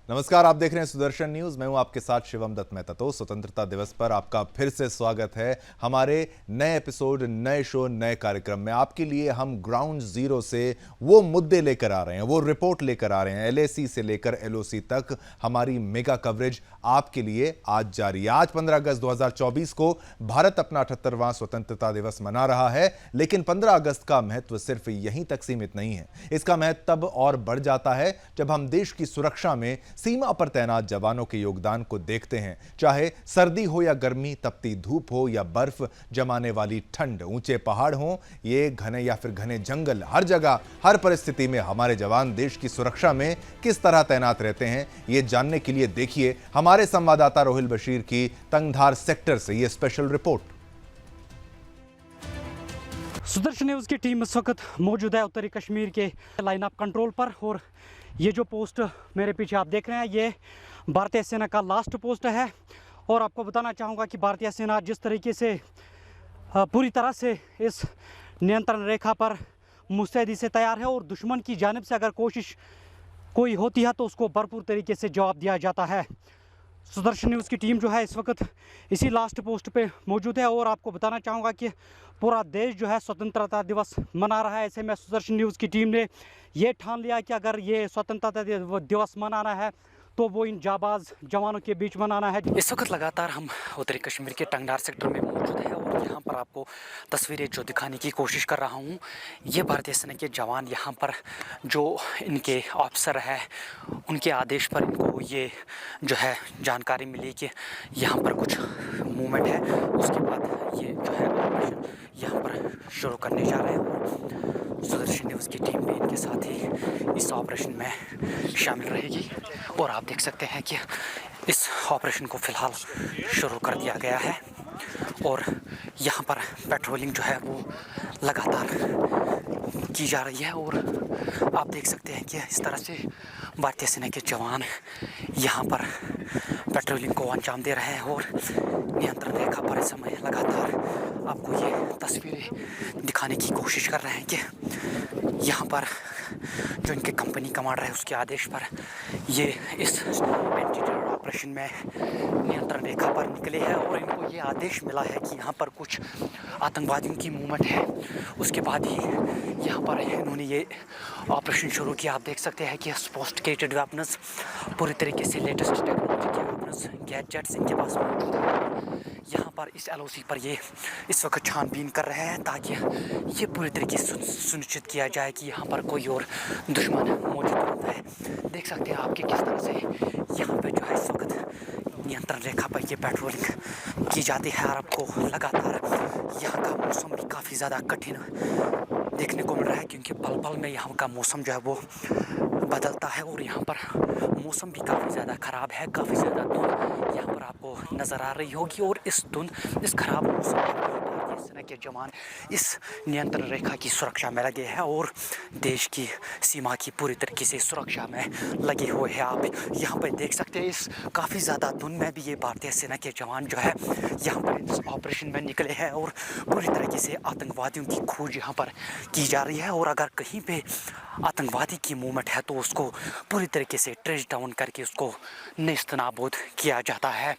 नमस्कार, आप देख रहे हैं सुदर्शन न्यूज। मैं हूं आपके साथ शिवम दत्त मेहता। तो स्वतंत्रता दिवस पर आपका फिर से स्वागत है हमारे नए एपिसोड, नए शो, नए कार्यक्रम में। आपके लिए हम ग्राउंड जीरो से वो मुद्दे लेकर आ रहे हैं, वो रिपोर्ट लेकर आ रहे हैं। एलएसी से लेकर एलओसी तक हमारी मेगा कवरेज आपके लिए आज जारी है। आज 15 अगस्त 2024 को भारत अपना 78वां स्वतंत्रता दिवस मना रहा है, लेकिन 15 अगस्त का महत्व सिर्फ यहीं तक सीमित नहीं है। इसका महत्व तब और बढ़ जाता है जब हम देश की सुरक्षा में सीमा पर तैनात जवानों के योगदान को देखते हैं। चाहे सर्दी हो या गर्मी, तपती धूप हो या बर्फ जमाने वाली ठंड, ऊंचे पहाड़ हो, ये घने या फिर घने जंगल, हर जगह हर परिस्थिति में हमारे जवान देश की सुरक्षा में किस तरह तैनात रहते हैं, ये जानने के लिए देखिए हमारे संवाददाता रोहिल बशीर की तंगधार सेक्टर से ये स्पेशल रिपोर्ट। सुदर्शन न्यूज़ की टीम इस वक्त मौजूद है उत्तरी कश्मीर के लाइन ऑफ कंट्रोल पर, और ये जो पोस्ट मेरे पीछे आप देख रहे हैं, ये भारतीय सेना का लास्ट पोस्ट है। और आपको बताना चाहूँगा कि भारतीय सेना जिस तरीके से पूरी तरह से इस नियंत्रण रेखा पर मुस्तैदी से तैयार है, और दुश्मन की जानिब से अगर कोशिश कोई होती है तो उसको भरपूर तरीके से जवाब दिया जाता है। सुदर्शन न्यूज़ की टीम जो है इस वक्त इसी लास्ट पोस्ट पे मौजूद है, और आपको बताना चाहूँगा कि पूरा देश जो है स्वतंत्रता दिवस मना रहा है। ऐसे में सुदर्शन न्यूज़ की टीम ने ये ठान लिया कि अगर ये स्वतंत्रता दिवस मनाना है तो वो इन जाबाज जवानों के बीच मनाना है। इस वक्त लगातार हम उत्तरी कश्मीर के टंगधार सेक्टर में मौजूद है, और यहाँ पर आपको तस्वीरें जो दिखाने की कोशिश कर रहा हूँ, ये भारतीय सेना के जवान यहाँ पर जो इनके ऑफिसर है, उनके आदेश पर इनको ये जो है जानकारी मिली कि यहाँ पर कुछ मूवमेंट है। उसके बाद ये जो है ऑपरेशन यहाँ पर शुरू करने जा रहे हैं। सुदर्शन न्यूज़ की टीम भी इनके साथ ही इस ऑपरेशन में शामिल रहेगी, और आप देख सकते हैं कि इस ऑपरेशन को फ़िलहाल शुरू कर दिया गया है, और यहाँ पर पेट्रोलिंग जो है वो लगातार की जा रही है। और आप देख सकते हैं कि इस तरह से भारतीय सेना के जवान यहाँ पर पेट्रोलिंग को अंजाम दे रहे हैं, और नियंत्रण रेखा पर इस समय लगातार आपको ये तस्वीरें दिखाने की कोशिश कर रहे हैं कि यहाँ पर जो इनके कंपनी कमांडर है उसके आदेश पर ये इस एंटी टेरर ऑपरेशन में नियंत्रण रेखा पर निकले हैं, और इनको ये आदेश मिला है कि यहाँ पर कुछ आतंकवादियों की मूवमेंट है। उसके बाद ही यहाँ पर इन्होंने ये ऑपरेशन शुरू किया। आप देख सकते हैं कि सोफिस्टिकेटेड वेपन्स, पूरी तरीके से लेटेस्ट टेक्नोलॉजी के वेपन्स, गैजेट्स इनके पास मौजूद है। यहाँ पर इस एलओसी पर ये इस वक्त छानबीन कर रहे हैं ताकि ये पूरी तरीके से सुनिश्चित किया जाए कि यहाँ पर कोई और दुश्मन मौजूद होता है। देख सकते हैं आपके किस तरह से यहाँ पे जो है इस वक्त नियंत्रण रेखा पर ये पेट्रोलिंग की जाती है, और आपको लगातार यहाँ का मौसम भी काफ़ी ज़्यादा कठिन देखने को मिल रहा है, क्योंकि पल पल में यहाँ का मौसम जो है वो बदलता है, और यहाँ पर मौसम भी काफ़ी ज़्यादा ख़राब है। काफ़ी ज़्यादा धुंध यहाँ पर आपको नज़र आ रही होगी, और इस ख़राब मौसम में भारतीय सेना के जवान इस नियंत्रण रेखा की सुरक्षा में लगे हैं, और देश की सीमा की पूरी तरीके से सुरक्षा में लगे हुए हैं। आप यहाँ पर देख सकते हैं इस काफ़ी ज़्यादा धुंध में भी ये भारतीय सेना के जवान जो है यहाँ पर इस ऑपरेशन में निकले हैं, और पूरी तरीके से आतंकवादियों की खोज यहाँ पर की जा रही है। और अगर कहीं पे आतंकवादी की मूवमेंट है तो उसको पूरी तरीके से ट्रेस डाउन करके उसको नेस्तनाबूद किया जाता है।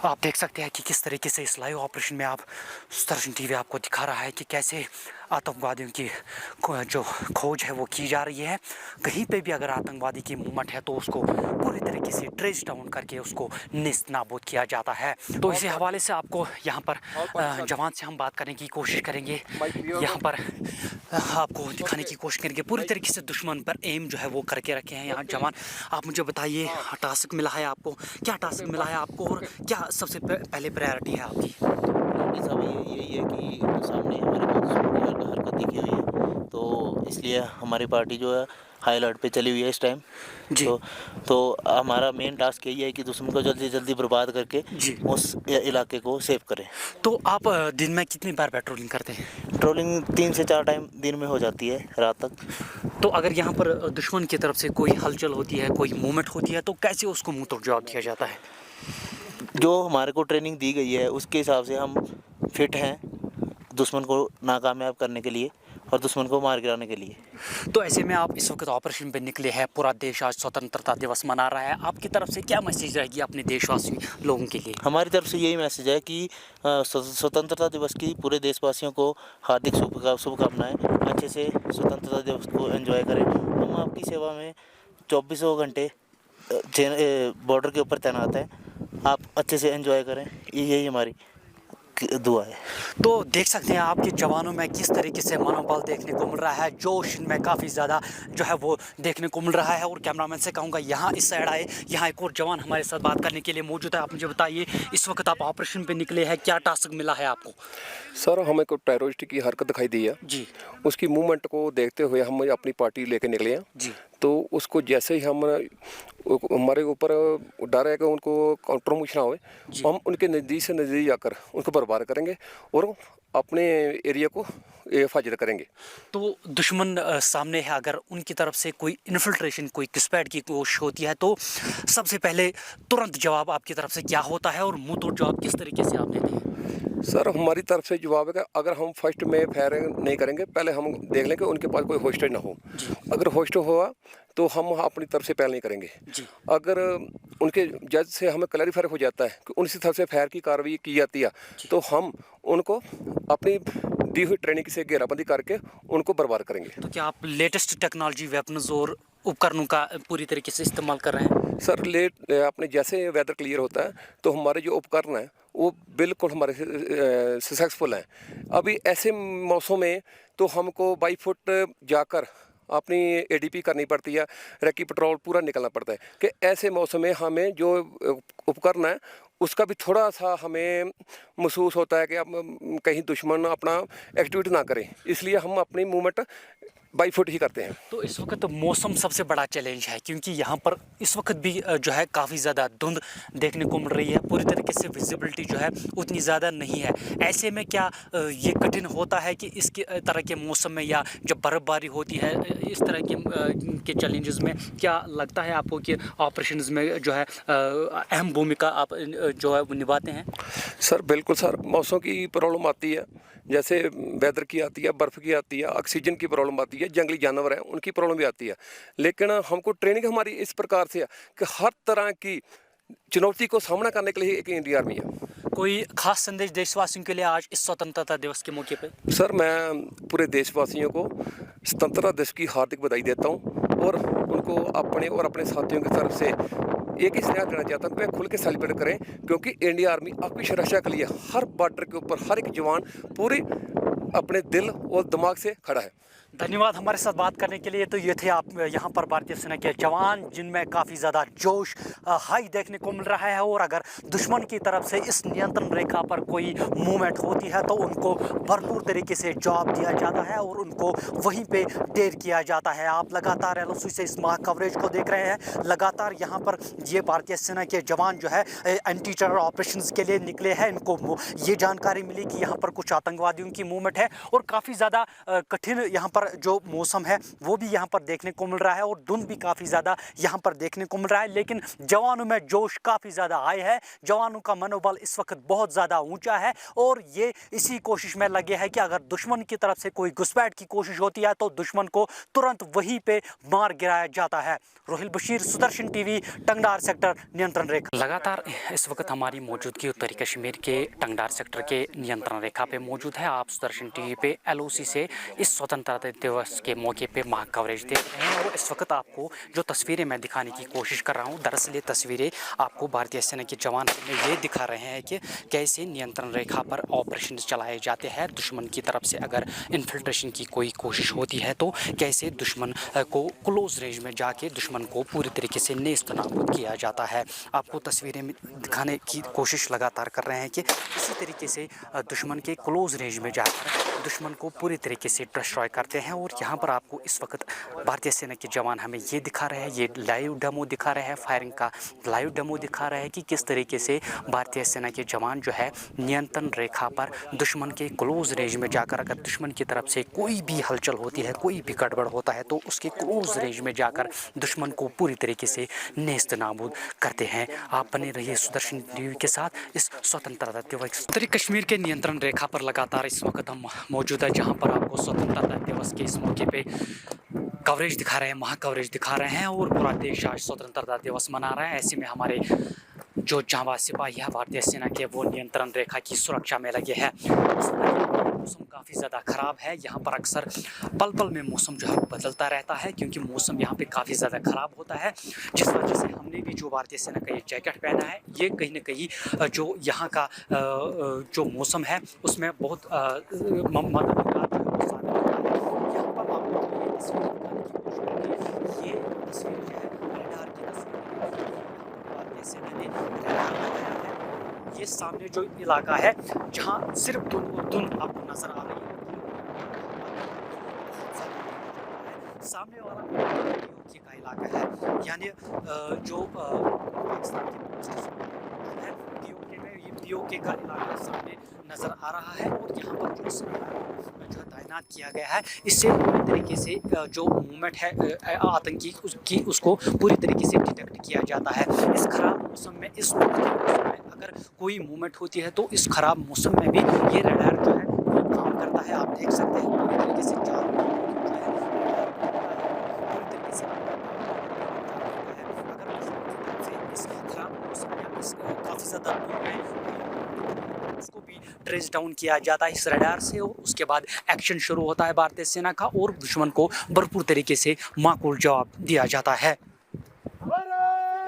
आप देख सकते हैं कि किस तरीके से इस लाइव ऑपरेशन में आप सुदर्शन टीवी आपको दिखा रहा है कि कैसे आतंकवादियों की जो खोज है वो की जा रही है। कहीं पे भी अगर आतंकवादी की मूवमेंट है तो उसको पूरी तरीके से ट्रेस डाउन करके उसको नेस्तनाबूद किया जाता है। तो इसी हवाले से आपको यहाँ पर जवान से हम बात करने की कोशिश करेंगे, यहाँ पर आपको दिखाने की कोशिश करेंगे पूरी तरीके से दुश्मन पर एम जो है वो करके रखे हैं यहाँ जवान। आप मुझे बताइए, टास्क मिला है आपको, क्या टास्क मिला है आपको, और क्या सबसे पहले प्रायोरिटी है आपकी? सब यही है कि सामने हमारे पास हरकतें की हुई हैं, तो इसलिए हमारी पार्टी जो है हाई अलर्ट पे चली हुई है इस टाइम जी। तो हमारा मेन टास्क यही है कि दुश्मन को जल्दी जल्दी बर्बाद करके उस इलाके को सेव करें। तो आप दिन में कितनी बार पेट्रोलिंग करते हैं? पेट्रोलिंग 3 से 4 टाइम दिन में हो जाती है रात तक। तो अगर यहाँ पर दुश्मन की तरफ से कोई हलचल होती है, कोई मूवमेंट होती है, तो कैसे उसको मुँह तोड़ जवाब दिया जाता है? जो हमारे को ट्रेनिंग दी गई है उसके हिसाब से हम फिट हैं दुश्मन को नाकामयाब करने के लिए, और दुश्मन को मार गिराने के लिए। तो ऐसे में आप इस वक्त ऑपरेशन पे निकले हैं, पूरा देश आज स्वतंत्रता दिवस मना रहा है, आपकी तरफ से क्या मैसेज रहेगी अपने देशवासी लोगों के लिए? हमारी तरफ से यही मैसेज है कि स्वतंत्रता दिवस की पूरे देशवासियों को हार्दिक शुभकामनाएं। अच्छे से स्वतंत्रता दिवस को एंजॉय करें। हम आपकी सेवा में 24 घंटे बॉर्डर के ऊपर तैनात हैं। आप अच्छे से एंजॉय करें, यही हमारी दुआ है। तो देख सकते हैं आपके जवानों में किस तरीके से मनोबल देखने को मिल रहा है, जोश इनमें काफ़ी ज़्यादा जो है वो देखने को मिल रहा है। और कैमरामैन से कहूँगा यहाँ इस साइड आए, यहाँ एक और जवान हमारे साथ बात करने के लिए मौजूद है। आप मुझे बताइए, इस वक्त आप ऑपरेशन पे निकले हैं, क्या टास्क मिला है आपको? सर, हमें को टेररिस्ट की हरकत दिखाई दी है जी। उसकी मूवमेंट को देखते हुए हम अपनी पार्टी लेके निकले हैं जी। तो उसको जैसे ही हमारे ऊपर डर है कि उनको काउंटर मुश ना हो, हम उनके नज़दीक से नज़दीक जाकर उनको बर्बाद करेंगे और अपने एरिया को हिफाजत करेंगे। तो दुश्मन सामने है, अगर उनकी तरफ से कोई इन्फिल्ट्रेशन, कोई घुसपैठ की कोशिश होती है तो सबसे पहले तुरंत जवाब आपकी तरफ से क्या होता है और मुंह तोड़ जवाब किस तरीके से आप देते हैं? सर, हमारी तरफ से जवाब है कि अगर हम फर्स्ट में फायरिंग नहीं करेंगे, पहले हम देख लें कि उनके पास कोई होस्टेज ना हो। अगर होस्ट हुआ तो हम अपनी तरफ से पहल नहीं करेंगे। अगर उनके जज से हमें क्लैरिफाई हो जाता है कि उनकी तरफ से फायर की कार्रवाई की जाती है तो हम उनको अपनी दी हुई ट्रेनिंग से घेराबंदी करके उनको बर्बाद करेंगे। तो क्या आप लेटेस्ट टेक्नोलॉजी, वेपन्स और उपकरणों का पूरी तरीके से इस्तेमाल कर रहे हैं? सर, अपने जैसे वेदर क्लियर होता है तो हमारे जो उपकरण हैं वो बिल्कुल हमारे सक्सेसफुल हैं। अभी ऐसे मौसम में तो हमको बाई फुट जाकर अपनी एडीपी करनी पड़ती है, रेकी पेट्रोल पूरा निकलना पड़ता है कि ऐसे मौसम में हमें जो उपकरण है उसका भी थोड़ा सा हमें महसूस होता है कि अब कहीं दुश्मन अपना एक्टिविटी ना करें, इसलिए हम अपनी मूवमेंट बाई फुट ही करते हैं। तो इस वक्त मौसम सबसे बड़ा चैलेंज है, क्योंकि यहाँ पर इस वक्त भी जो है काफ़ी ज़्यादा धुंध देखने को मिल रही है, पूरी तरीके से विजिबिलिटी जो है उतनी ज़्यादा नहीं है। ऐसे में क्या ये कठिन होता है कि इस तरह के मौसम में या जब बर्फ़बारी होती है, इस तरह के चैलेंजेस में क्या लगता है आपको कि ऑपरेशंस में जो है अहम भूमिका आप जो है वो निभाते हैं? सर, बिल्कुल सर, मौसम की प्रॉब्लम आती है, जैसे वेदर की आती है, बर्फ़ की आती है, ऑक्सीजन की प्रॉब्लम आती है, जंगली जानवर हैं उनकी प्रॉब्लम भी आती है। लेकिन हमको ट्रेनिंग हमारी इस प्रकार से है कि हर तरह की चुनौती को सामना करने के लिए एक इंडियन आर्मी है। कोई खास संदेश देशवासियों के लिए आज इस स्वतंत्रता दिवस के मौके पे? सर, मैं पूरे देशवासियों को स्वतंत्रता दिवस की हार्दिक बधाई देता हूँ और उनको अपने और अपने साथियों की तरफ से एक ही स्नेह देना चाहता हूँ कि वे खुल के सेलिब्रेट करें, क्योंकि इंडियन आर्मी आपकी सुरक्षा के लिए हर बॉर्डर के ऊपर हर एक जवान पूरी अपने दिल और दिमाग से खड़ा है। धन्यवाद हमारे साथ बात करने के लिए। तो ये थे आप यहाँ पर भारतीय सेना के जवान, जिनमें काफ़ी ज़्यादा जोश हाई देखने को मिल रहा है। और अगर दुश्मन की तरफ से इस नियंत्रण रेखा पर कोई मूवमेंट होती है तो उनको भरपूर तरीके से जवाब दिया जाता है और उनको वहीं पे ढेर किया जाता है। आप लगातार LOC से इस माह कवरेज को देख रहे हैं। लगातार यहाँ पर ये भारतीय सेना के जवान जो है एंटी टेरर ऑपरेशंस के लिए निकले हैं। इनको ये जानकारी मिली कि यहाँ पर कुछ आतंकवादियों की मूवमेंट है और काफ़ी ज़्यादा कठिन यहाँ पर जो मौसम है वो भी यहाँ पर देखने को मिल रहा है और धुंध भी काफ़ी ज़्यादा यहाँ पर देखने को मिल रहा है। लेकिन जवानों में जोश काफ़ी ज़्यादा हाई है, जवानों का मनोबल इस वक्त बहुत ज़्यादा ऊंचा है और ये इसी कोशिश में लगे हैं कि अगर दुश्मन की तरफ से कोई घुसपैठ की कोशिश होती है तो दुश्मन को तुरंत वहीं पे मार गिराया जाता है। रोहिल बशीर, सुदर्शन टीवी, टंगडार सेक्टर नियंत्रण रेखा। लगातार इस वक्त हमारी मौजूदगी उत्तरी कश्मीर के टंगडार सेक्टर के नियंत्रण रेखा पे मौजूद है। आप सुदर्शन टीवी पे LOC से इस स्वतंत्रता दिवस के मौके पे माह कवरेज देख रहे हैं और इस वक्त आपको जो तस्वीरें मैं दिखाने की कोशिश कर रहा हूँ, दरअसल ये तस्वीरें आपको भारतीय सेना के जवान हमें ये दिखा रहे हैं कि कैसे नियंत्रण रेखा पर ऑपरेशन चलाए जाते हैं। दुश्मन की तरफ से अगर इन्फिल्ट्रेशन की कोई कोशिश होती है तो कैसे दुश्मन को क्लोज रेंज में जाके दुश्मन को पूरी तरीके से नेस्तनाबूद किया जाता है। आपको तस्वीरें दिखाने की कोशिश लगातार कर रहे हैं कि इसी तरीके से दुश्मन के क्लोज रेंज में जाकर दुश्मन को पूरी तरीके से डिस्ट्रॉय करते हैं। और यहाँ पर आपको इस वक्त भारतीय सेना के जवान हमें ये दिखा रहे हैं, ये लाइव डेमो दिखा रहे हैं, फायरिंग का लाइव डेमो दिखा रहे हैं कि किस तरीके से भारतीय सेना के जवान जो है नियंत्रण रेखा पर दुश्मन के क्लोज रेंज में जाकर अगर दुश्मन की तरफ से कोई भी हलचल होती है, कोई भी गड़बड़ होता है तो उसके क्लोज रेंज में जाकर दुश्मन को पूरी तरीके से नेस्त नाबूद करते हैं। आप बने रहिए सुदर्शन टीवी के साथ इस स्वतंत्रता दिवस। उत्तरी कश्मीर के नियंत्रण रेखा पर लगातार इस वक्त हम मौजूद है, जहां पर आपको स्वतंत्रता दिवस के इस मौके पे कवरेज दिखा रहे हैं, महा कवरेज दिखा रहे हैं और पूरा देश आज स्वतंत्रता दिवस मना रहा है। ऐसे में हमारे जो जांबाज सिपाही है भारतीय सेना के, वो नियंत्रण रेखा की सुरक्षा में लगे हैं। मौसम काफ़ी ज़्यादा ख़राब है, यहाँ पर अक्सर पल पल में मौसम जो है वो बदलता रहता है, क्योंकि मौसम यहाँ पे काफ़ी ज़्यादा ख़राब होता है। जिस वजह से हमने भी जो भारतीय सेना का ये जैकेट पहना है, ये कहीं ना कहीं जो यहाँ का जो मौसम है उसमें बहुत मददगार साबित होता है। यहाँ पर आपको जो ये तस्वीर दिखाने की कोशिश करेंगे, ये तस्वीर जो है रडार की तस्वीर है। भारतीय सेना ने रडार लगाया है। ये सामने जो इलाका है जहाँ सिर्फ धुन आपको नजर आ रही है, सामने वाला पीओके का इलाका है, यानी जो पाकिस्तान की है पीओके में, ये पीओके का इलाका सामने नजर आ रहा है। और यहाँ पर जो जो तैनात किया गया है, इससे पूरी तरीके से जो मूवमेंट है आतंकी उसको पूरी तरीके से डिटेक्ट किया जाता है। इस खराब मौसम में, इस मौसम में अगर कोई मूवमेंट होती है तो इस खराब मौसम में भी ये रडार जो है वो काम करता है। आप देख सकते हैं पूरी तरीके से चारों जो है पूरी तरीके से अगर इस खराब मौसम या इस काफ़ी ज़्यादा उसको भी ट्रेस डाउन किया जाता है इस रडार से, और उसके बाद एक्शन शुरू होता है भारतीय सेना का और दुश्मन को भरपूर तरीके से माकूल जवाब दिया जाता है।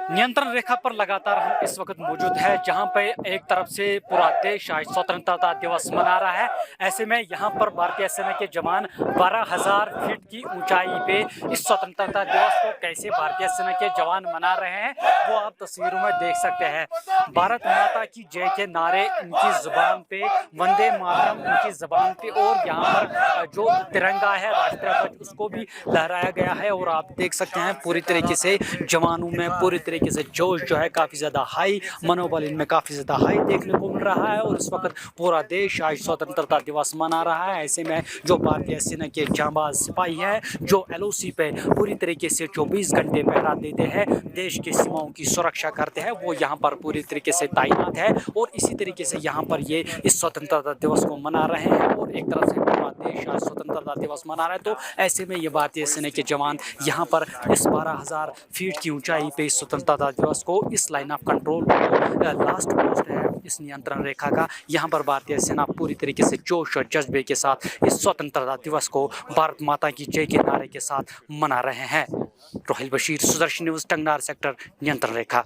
नियंत्रण रेखा पर लगातार हम इस वक्त मौजूद है, जहां पे एक तरफ से पूरा देश आज स्वतंत्रता दिवस मना रहा है। ऐसे में यहां पर भारतीय सेना के जवान 12,000 फीट की ऊंचाई पे इस स्वतंत्रता दिवस को कैसे भारतीय सेना के जवान मना रहे हैं वो आप तस्वीरों में देख सकते हैं। भारत माता की जय के नारे इनकी जुबान पे, वंदे मातरम इनकी जुबान पे, और यहाँ पर जो तिरंगा है राष्ट्रीय ध्वज उसको भी लहराया गया है। और आप देख सकते हैं पूरी तरीके से जवानों में पूरी तरीके से जोश जो है काफ़ी ज़्यादा हाई, मनोबल इनमें काफ़ी ज़्यादा हाई देखने को मिल रहा है। और इस वक्त पूरा देश आज स्वतंत्रता दिवस मना रहा है। ऐसे में जो भारतीय सेना के जांबाज सिपाही हैं, जो LOC पे पूरी तरीके से 24 घंटे पहरा देते हैं, देश की सीमाओं की सुरक्षा करते हैं, वो यहाँ पर पूरी तरीके से तैनात है। और इसी तरीके से यहाँ पर ये इस स्वतंत्रता दिवस को मना रहे हैं। और एक तरफ से पूरा देश आज स्वतंत्रता दिवस मना रहा है, तो ऐसे में ये भारतीय सेना के जवान यहाँ पर इस 12,000 फीट की ऊंचाई पे स्वतंत्रता दिवस को, इस line of control last post है इस नियंत्रण रेखा का, यहाँ पर भारतीय सेना पूरी तरीके से जोश और जज्बे के साथ इस स्वतंत्रता दिवस को भारत माता की जय के नारे के साथ मना रहे हैं। रोहिल बशीर, सुदर्शन न्यूज़, टंगनार सेक्टर, नियंत्रण रेखा।